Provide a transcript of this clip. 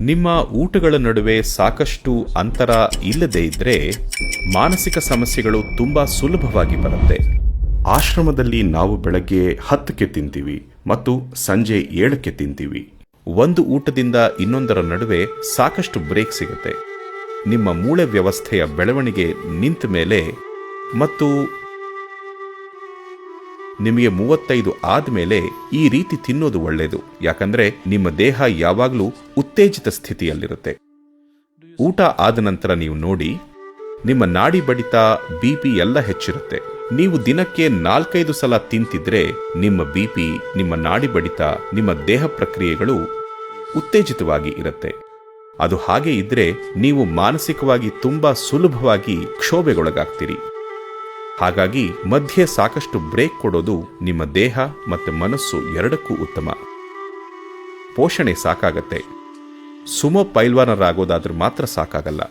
ನಿಮ್ಮ ಊಟಗಳ ನಡುವೆ ಸಾಕಷ್ಟು ಅಂತರ ಇಲ್ಲದೇ ಇದ್ರೆ ಮಾನಸಿಕ ಸಮಸ್ಯೆಗಳು ತುಂಬಾ ಸುಲಭವಾಗಿ ಬರುತ್ತೆ. ಆಶ್ರಮದಲ್ಲಿ ನಾವು ಬೆಳಗ್ಗೆ 10ಕ್ಕೆ ತಿಂತೀವಿ ಮತ್ತು ಸಂಜೆ 7ಕ್ಕೆ ತಿಂತೀವಿ. ಒಂದು ಊಟದಿಂದ ಇನ್ನೊಂದರ ನಡುವೆ ಸಾಕಷ್ಟು ಬ್ರೇಕ್ ಸಿಗುತ್ತೆ. ನಿಮ್ಮ ಮೂಳೆ ವ್ಯವಸ್ಥೆಯ ಬೆಳವಣಿಗೆ ನಿಂತ ಮೇಲೆ ಮತ್ತು ನಿಮಗೆ 35 ಆದ್ಮೇಲೆ ಈ ರೀತಿ ತಿನ್ನೋದು ಒಳ್ಳೆಯದು. ಯಾಕಂದ್ರೆ ನಿಮ್ಮ ದೇಹ ಯಾವಾಗಲೂ ಉತ್ತೇಜಿತ ಸ್ಥಿತಿಯಲ್ಲಿರುತ್ತೆ. ಊಟ ಆದ ನಂತರ ನೀವು ನೋಡಿ, ನಿಮ್ಮ ನಾಡಿ ಬಡಿತ, ಬಿಪಿ ಎಲ್ಲ ಹೆಚ್ಚಿರುತ್ತೆ. ನೀವು ದಿನಕ್ಕೆ 4-5 ಸಲ ತಿಂತಿದ್ರೆ ನಿಮ್ಮ ಬಿಪಿ, ನಿಮ್ಮ ನಾಡಿ ಬಡಿತ, ನಿಮ್ಮ ದೇಹ ಪ್ರಕ್ರಿಯೆಗಳು ಉತ್ತೇಜಿತವಾಗಿ ಇರುತ್ತೆ. ಅದು ಹಾಗೆ ಇದ್ರೆ ನೀವು ಮಾನಸಿಕವಾಗಿ ತುಂಬಾ ಸುಲಭವಾಗಿ ಕ್ಷೋಭೆಗೊಳಗಾಗ್ತೀರಿ. ಹಾಗಾಗಿ ಮಧ್ಯೆ ಸಾಕಷ್ಟು ಬ್ರೇಕ್ ಕೊಡೋದು ನಿಮ್ಮ ದೇಹ ಮತ್ತು ಮನಸ್ಸು ಎರಡಕ್ಕೂ ಉತ್ತಮ. ಪೋಷಣೆ ಸಾಕಾಗತ್ತೆ, ಸುಮೋ ಪೈಲ್ವಾನರಾಗೋದಾದ್ರೂ ಮಾತ್ರ ಸಾಕಾಗಲ್ಲ.